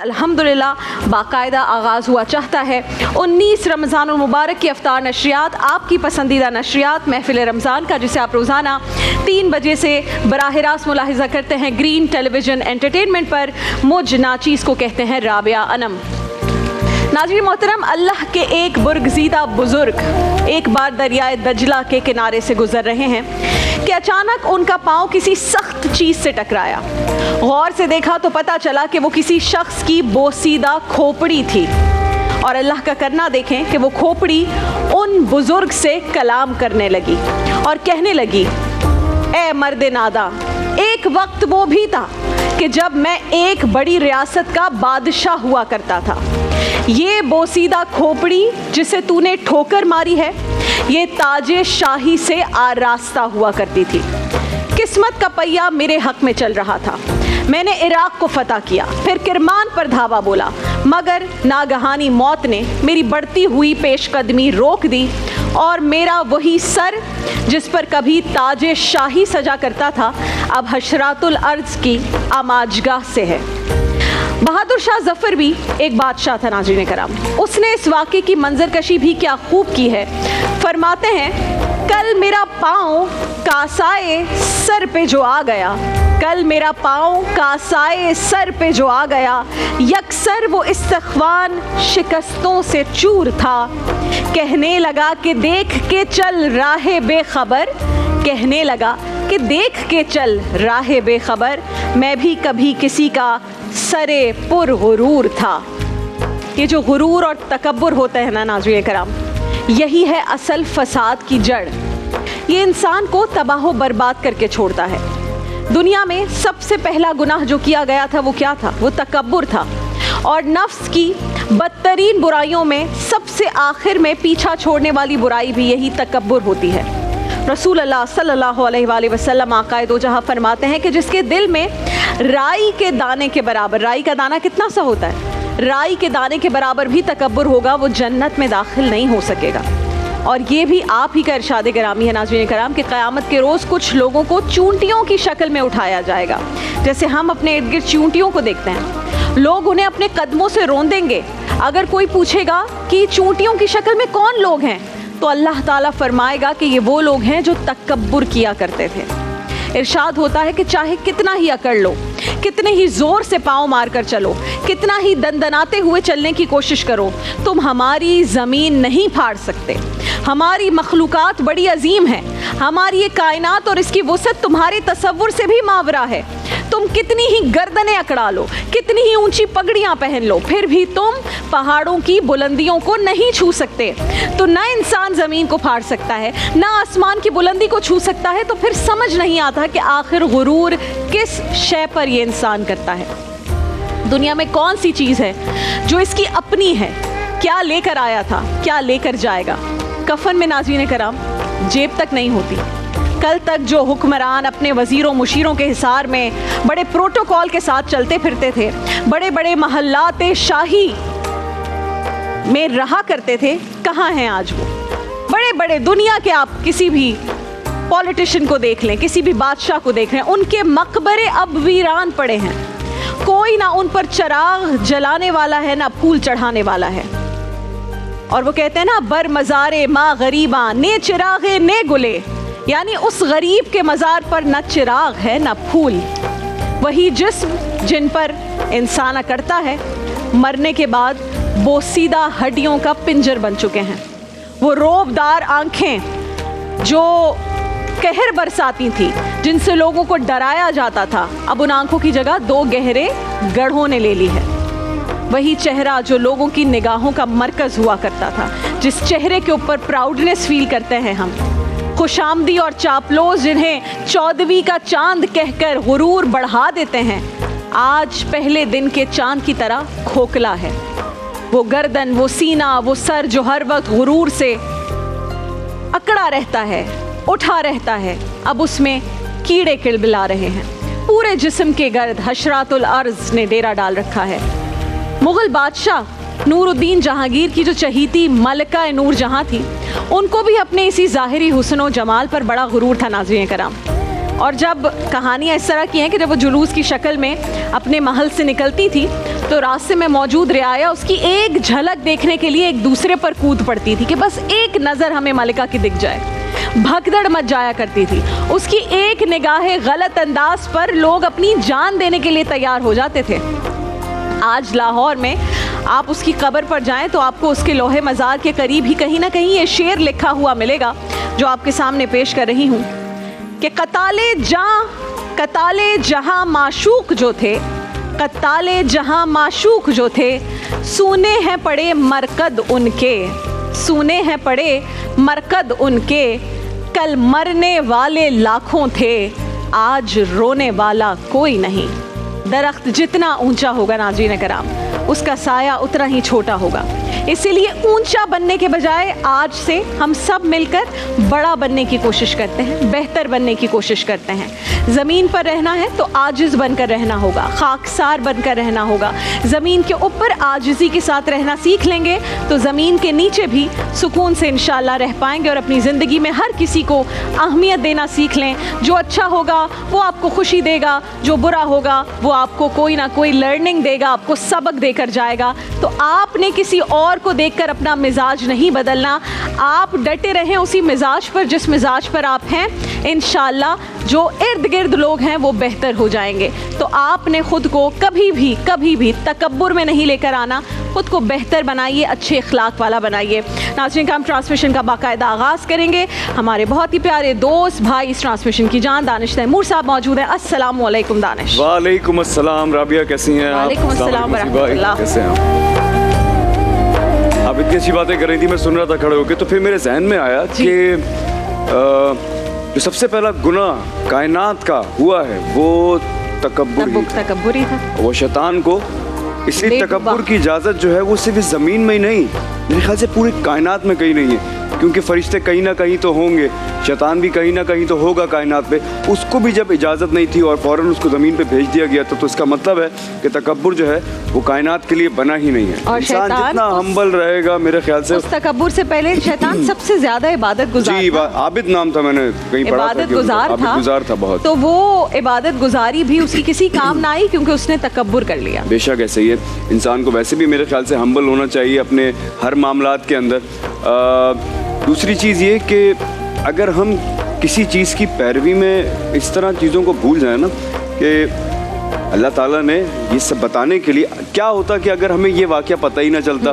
अल्हम्दुलिल्लाह बाकायदा आगाज़ हुआ चाहता है। 19 रमज़ानुल मुबारक की अफ्तार नशरियात, आपकी पसंदीदा नशरियात महफिल रमज़ान का, जिसे आप रोज़ाना 3 बजे से बराह रास्त मुलाहिज़ा करते हैं ग्रीन टेलीविज़न एंटरटेनमेंट पर। मुझ नाचीज़ को कहते हैं राबिया अनम। नाज़रीन मोहतरम, अल्लाह के एक बुर्गज़ीदा बुज़ुर्ग एक बार दरियाए दजला के किनारे से गुज़र रहे हैं कि अचानक उनका पाँव किसी सख्त चीज़ से टकराया। गौर से देखा तो पता चला कि वो किसी शख्स की बोसीदा खोपड़ी थी, और अल्लाह का करना देखें कि वो खोपड़ी उन बुज़ुर्ग से कलाम करने लगी और कहने लगी, ए मर्द नादा, एक वक्त वो भी था कि जब मैं एक बड़ी रियासत का बादशाह हुआ करता था। ये बोसीदा खोपड़ी जिसे तूने ठोकर मारी है, ये ताजे शाही से आरास्ता हुआ करती थी। किस्मत का पहिया मेरे हक में चल रहा था। मैंने इराक को फतह किया, फिर किरमान पर धावा बोला, मगर नागहानी मौत ने मेरी बढ़ती हुई पेशकदमी रोक दी और मेरा वही सर जिस पर कभी ताजे शाही सजा करता था, अब हशरातुल अर्ज़ की आमाजगाह से है। बहादुर शाह ज़फ़र भी एक बादशाह था नाज़रीन कराम। उसने इस वाक़े की मंजरकशी भी क्या खूब की है। फरमाते हैं, कल मेरा पाँव कासाए सर पे जो आ गया, कल मेरा पाँव कासाए सर पे जो आ गया, यकसर वो इस्तख्वान शिकस्तों से चूर था। कहने लगा कि देख के चल राहे बेखबर, कहने लगा कि देख के चल राहे बेखबर, मैं भी कभी किसी का सरे पुर गुरूर था। ये जो गुरूर और तकब्बुर होता है ना नाज़रीन कराम, यही है असल फसाद की जड़। ये इंसान को तबाह बर्बाद करके छोड़ता है। दुनिया में सबसे पहला गुनाह जो किया गया था वो क्या था? वो तकब्बुर था। और नफ्स की बदतरीन बुराइयों में सबसे आखिर में पीछा छोड़ने वाली बुराई भी यही तकब्बुर होती है। रसूल अल्लाह सल्लल्लाहु अलैहि वसल्लम आक़ाए दो जहां फरमाते हैं कि जिसके दिल में राई के दाने के बराबर, राई का दाना कितना सा होता है, राई के दाने के बराबर भी तकब्बुर होगा, वो जन्नत में दाखिल नहीं हो सकेगा। और ये भी आप ही का इरशाद गिरामी है नाज़रीन कराम कि क़यामत के रोज़ कुछ लोगों को चूंटियों की शक्ल में उठाया जाएगा। जैसे हम अपने इर्द गिर्द चूंटियों को देखते हैं, लोग उन्हें अपने कदमों से रौंदेंगे। अगर कोई पूछेगा कि चूंटियों की शक्ल में कौन लोग हैं, तो अल्लाह ताला फरमाएगा कि ये वो लोग हैं जो तकब्बुर किया करते थे। इरशाद होता है कि चाहे कितना ही अकड़ लो, कितने ही ज़ोर से पाँव मार कर चलो, कितना ही दंदनाते हुए चलने की कोशिश करो, तुम हमारी ज़मीन नहीं फाड़ सकते। हमारी मखलूक़ात बड़ी अजीम है, हमारी ये कायनात और इसकी वुसअत तुम्हारे तसव्वुर से भी मावरा है। तुम कितनी ही गर्दनें अकड़ा लो, कितनी ही ऊंची पगड़ियाँ पहन लो, फिर भी तुम पहाड़ों की बुलंदियों को नहीं छू सकते। तो ना इंसान ज़मीन को फाड़ सकता है, ना आसमान की बुलंदी को छू सकता है। तो फिर समझ नहीं आता कि आखिर गुरूर किस शय पर ये इंसान करता है। दुनिया में कौन सी चीज़ है जो इसकी अपनी है? क्या लेकर आया था, क्या लेकर जाएगा? कफन में नाज़रीन कराम जेब तक नहीं होती। कल तक जो हुक्मरान अपने वज़ीरों मुशीरों के हिसार में बड़े प्रोटोकॉल के साथ चलते फिरते थे, बड़े बड़े महल्लात शाही में रहा करते थे, कहाँ हैं आज वो? बड़े बड़े दुनिया के आप किसी भी पॉलिटिशियन को देख लें, किसी भी बादशाह को देख लें, उनके मकबरे अब वीरान पड़े हैं। कोई ना उन पर चिराग जलाने वाला है, ना फूल चढ़ाने वाला है। और वो कहते हैं ना, बर मज़ारे माँ गरीबा ने चिरागे ने गुले, यानी उस गरीब के मज़ार पर न चिराग है न फूल। वही जिस्म जिन पर इंसान अकड़ता है, मरने के बाद बोसीदा हड्डियों का पिंजर बन चुके हैं। वो रोबदार आंखें जो कहर बरसाती थी, जिनसे लोगों को डराया जाता था, अब उन आंखों की जगह 2 गहरे गड्ढों ने ले ली है। वही चेहरा जो लोगों की निगाहों का मरकज़ हुआ करता था, जिस चेहरे के ऊपर प्राउडनेस फील करते हैं हम, खुशामदी और चापलोस जिन्हें 14वीं का चांद कहकर गुरूर बढ़ा देते हैं, आज पहले दिन के चांद की तरह खोखला है। वो गर्दन, वो सीना, वो सर जो हर वक्त गुरूर से अकड़ा रहता है, उठा रहता है, अब उसमें कीड़े किलबिला रहे हैं। पूरे जिस्म के गर्द हशरातुल अर्ज़ ने डेरा डाल रखा है। मुग़ल बादशाह नूरुद्दीन जहांगीर की जो चहीती मलका नूर जहां थी, उनको भी अपने इसी ज़ाहिरी हुस्न व जमाल पर बड़ा गुरूर था नाज़रीन कराम। اور جب کہانیاں اس طرح کی ہیں کہ جب وہ جلوس کی شکل میں اپنے محل سے نکلتی تھی تو راستے میں موجود رعایا اس کی ایک جھلک دیکھنے کے لیے ایک دوسرے پر کود پڑتی تھی کہ بس ایک نظر ہمیں ملکہ کی دکھ جائے. بھگدڑ مچ جایا کرتی تھی. اس کی ایک نگاہ غلط انداز پر لوگ اپنی جان دینے کے لیے تیار ہو جاتے تھے. آج لاہور میں آپ اس کی قبر پر جائیں تو آپ کو اس کے لوح مزار کے قریب ہی کہیں نہ کہیں یہ شعر لکھا ہوا ملے گا جو آپ کے سامنے پیش کر رہی ہوں کہ قتال جہاں معشوق جو تھے، قتال جہاں معشوق جو تھے، سونے ہیں پڑے مرکد ان کے، سونے ہیں پڑے مرکد ان کے، کل مرنے والے لاکھوں تھے، آج رونے والا کوئی نہیں. درخت جتنا اونچا ہوگا ناظرین کرام اس کا سایہ اتنا ہی چھوٹا ہوگا. اسی لیے اونچا بننے کے بجائے آج سے ہم سب مل کر بڑا بننے کی کوشش کرتے ہیں، بہتر بننے کی کوشش کرتے ہیں. زمین پر رہنا ہے تو عاجز بن کر رہنا ہوگا، خاکسار بن کر رہنا ہوگا. زمین کے اوپر عاجزی کے ساتھ رہنا سیکھ لیں گے تو زمین کے نیچے بھی سکون سے انشاءاللہ رہ پائیں گے اور اپنی زندگی میں ہر کسی کو اہمیت دینا سیکھ لیں. جو اچھا ہوگا وہ آپ کو خوشی دے گا، جو برا ہوگا وہ آپ کو کوئی نہ کوئی لرننگ دے گا، آپ کو سبق دے کر جائے گا. تو آپ نے کسی اور کو دیکھ کر اپنا مزاج نہیں بدلنا. آپ ڈٹے رہیں اسی مزاج پر جس مزاج پر آپ ہیں. انشاءاللہ جو ارد گرد لوگ ہیں وہ بہتر ہو جائیں گے. تو آپ نے خود کو کبھی بھی تکبر میں نہیں لے کر آنا. خود کو بہتر بنائیے، اچھے اخلاق والا بنائیے. ناظرین کا ہم ٹرانسمیشن کا باقاعدہ آغاز کریں گے. ہمارے بہت ہی پیارے دوست بھائی اس ٹرانسمیشن کی جان دانش تیمور صاحب موجود ہیں. السلام علیکم دانش. وعلیکم السلام رابعہ، کیسی ہیں آپ؟ وعلیکم السلام ورحمۃ اللہ. کیسے ہیں آپ؟ اتنی اچھی باتیں کر رہی تھی، میں سن رہا تھا کھڑے ہو کے، تو پھر میرے ذہن میں آیا کہ جو سب سے پہلا گناہ کائنات کا ہوا ہے وہ تکبر ہی تھا. وہ شیطان کو اسی تکبر کی اجازت جو ہے وہ صرف اس زمین میں ہی نہیں، میرے خیال سے پوری کائنات میں کہیں نہیں ہے. کیونکہ فرشتے کہیں نہ کہیں تو ہوں گے، شیطان بھی کہیں نہ کہیں تو ہوگا کائنات پہ. اس کو بھی جب اجازت نہیں تھی اور فوراً اس کو زمین پہ بھیج دیا گیا تو اس کا مطلب ہے کہ تکبر جو ہے وہ کائنات کے لیے بنا ہی نہیں ہے. انسان جتنا ہمبل رہے گا میرے خیال سے، اس تکبر سے پہلے شیطان سب سے زیادہ عبادت گزار جی عابد نام تھا، میں نے کہیں پڑھا تھا، عبادت گزار تھا بہت. تو وہ عبادت گزاری بھی اس کی کسی کام نہ آئی کیونکہ اس نے تکبر کر لیا. بے شک ایسے ہی ہے. انسان کو ویسے بھی میرے خیال سے ہمبل ہونا چاہیے اپنے ہر معاملات کے اندر. دوسری چیز یہ کہ اگر ہم کسی چیز کی پیروی میں اس طرح چیزوں کو بھول جائیں نا، کہ اللہ تعالیٰ نے یہ سب بتانے کے لیے، کیا ہوتا کہ اگر ہمیں یہ واقعہ پتہ ہی نہ چلتا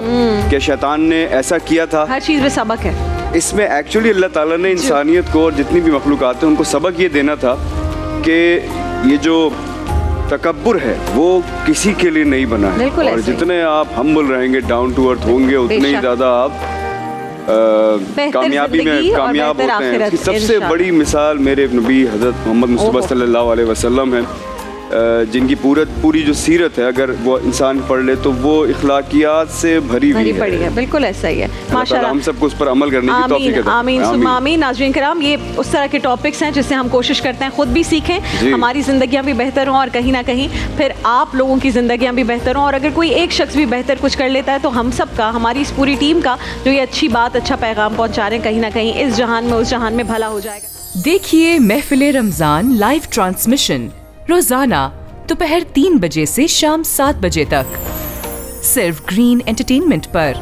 کہ شیطان نے ایسا کیا تھا. ہر چیز میں سبق ہے. اس میں ایکچولی اللہ تعالیٰ نے انسانیت کو اور جتنی بھی مخلوقات ہیں ان کو سبق یہ دینا تھا کہ یہ جو تکبر ہے وہ کسی کے لیے نہیں بنا ہے. اور جتنے آپ ہمبل رہیں گے، ڈاؤن ٹو ارتھ ہوں گے، اتنے ہی زیادہ آپ کامیابی میں کامیاب ہوتے ہیں. اس کی سب سے بڑی مثال میرے نبی حضرت محمد مصطفیٰ صلی اللہ علیہ وسلم ہے، جن کی پوری جو سیرت ہے اگر وہ انسان پڑھ لے تو وہ اخلاقیات سے بھری ہوئی ہے. بالکل ایسا ہی ہے. ماشاءاللہ ہم سب کو اس پر عمل کرنے کی توفیق عطا. آمین ثم آمین. ناظرین کرام، یہ اس طرح کے ٹاپکس ہیں جس سے ہم کوشش کرتے ہیں خود بھی سیکھیں، ہماری زندگیاں بھی بہتر ہوں اور کہیں نہ کہیں پھر آپ لوگوں کی زندگیاں بھی بہتر ہوں. اور اگر کوئی ایک شخص بھی بہتر کچھ کر لیتا ہے تو ہم سب کا، ہماری اس پوری ٹیم کا جو یہ اچھی بات، اچھا پیغام پہنچا رہے ہیں، کہیں نہ کہیں اس جہان میں اس جہان میں بھلا ہو جائے گا. دیکھیے محفل رمضان لائیو ٹرانسمیشن روزانہ دوپہر 3 بجے سے شام 7 بجے تک صرف گرین انٹرٹینمنٹ پر.